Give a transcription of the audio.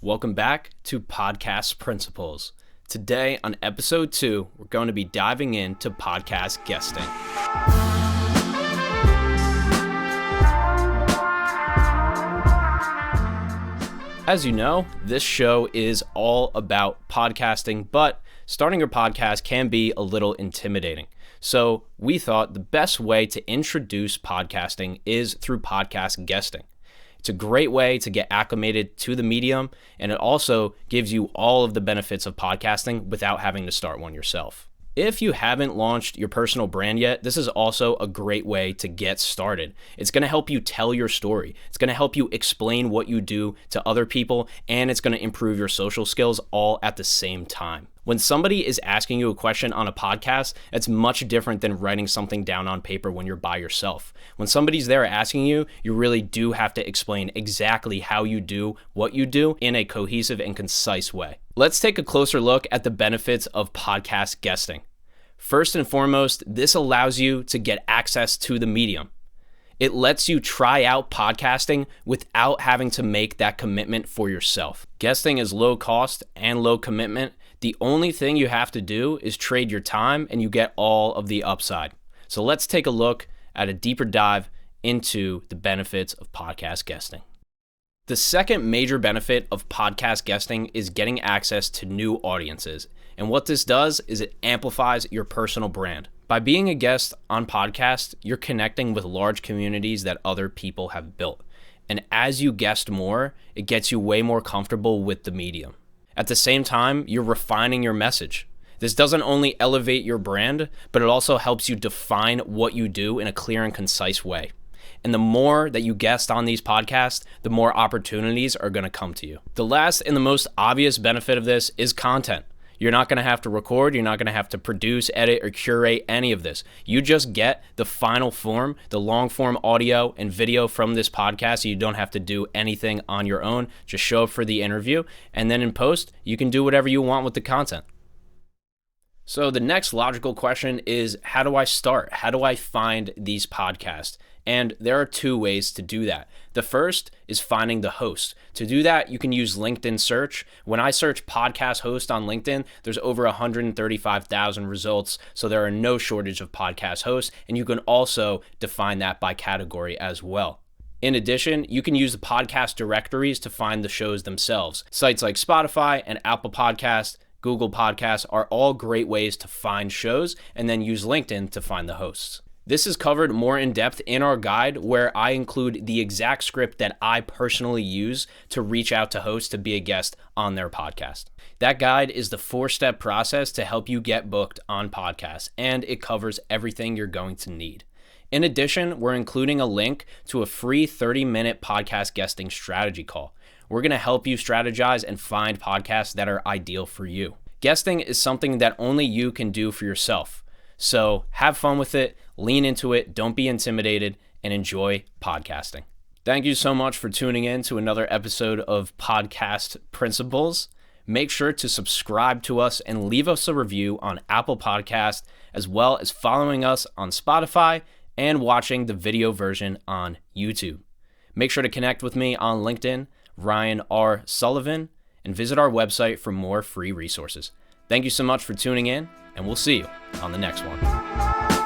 welcome back to Podcast Principles. Today on episode 2, we're going to be diving into podcast guesting. As you know, this show is all about podcasting, but starting your podcast can be a little intimidating. So we thought the best way to introduce podcasting is through podcast guesting. It's a great way to get acclimated to the medium, and it also gives you all of the benefits of podcasting without having to start one yourself. If you haven't launched your personal brand yet, this is also a great way to get started. It's going to help you tell your story. It's going to help you explain what you do to other people, and it's going to improve your social skills all at the same time. When somebody is asking you a question on a podcast, it's much different than writing something down on paper when you're by yourself. When somebody's there asking you, you really do have to explain exactly how you do what you do in a cohesive and concise way. Let's take a closer look at the benefits of podcast guesting. First and foremost, this allows you to get access to the medium. It lets you try out podcasting without having to make that commitment for yourself. Guesting is low cost and low commitment. The only thing you have to do is trade your time and you get all of the upside. So let's take a look at a deeper dive into the benefits of podcast guesting. The second major benefit of podcast guesting is getting access to new audiences. And what this does is it amplifies your personal brand. By being a guest on podcasts, you're connecting with large communities that other people have built. And as you guest more, it gets you way more comfortable with the medium. At the same time, you're refining your message. This doesn't only elevate your brand, but it also helps you define what you do in a clear and concise way. And the more that you guest on these podcasts, the more opportunities are going to come to you. The last and the most obvious benefit of this is content. You're not going to have to record, you're not going to have to produce, edit, or curate any of this. You just get the final form, the long form audio and video from this podcast. So you don't have to do anything on your own. Just show up for the interview, and then in post, you can do whatever you want with the content. So the next logical question is, how do I start? How do I find these podcasts? And there are 2 ways to do that. The first is finding the host. To do that, you can use LinkedIn search. When I search podcast host on LinkedIn, there's over 135,000 results. So there are no shortage of podcast hosts. And you can also define that by category as well. In addition, you can use the podcast directories to find the shows themselves. Sites like Spotify and Apple Podcasts, Google Podcasts are all great ways to find shows, and then use LinkedIn to find the hosts. This is covered more in depth in our guide, where I include the exact script that I personally use to reach out to hosts to be a guest on their podcast. That guide is the 4-step process to help you get booked on podcasts, and it covers everything you're going to need. In addition, we're including a link to a free 30-minute podcast guesting strategy call. We're going to help you strategize and find podcasts that are ideal for you. Guesting is something that only you can do for yourself. So have fun with it, lean into it, don't be intimidated, and enjoy podcasting. Thank you so much for tuning in to another episode of Podcast Principles. Make sure to subscribe to us and leave us a review on Apple Podcasts, as well as following us on Spotify and watching the video version on YouTube. Make sure to connect with me on LinkedIn, Ryan R. Sullivan, and visit our website for more free resources. Thank you so much for tuning in, and we'll see you on the next one.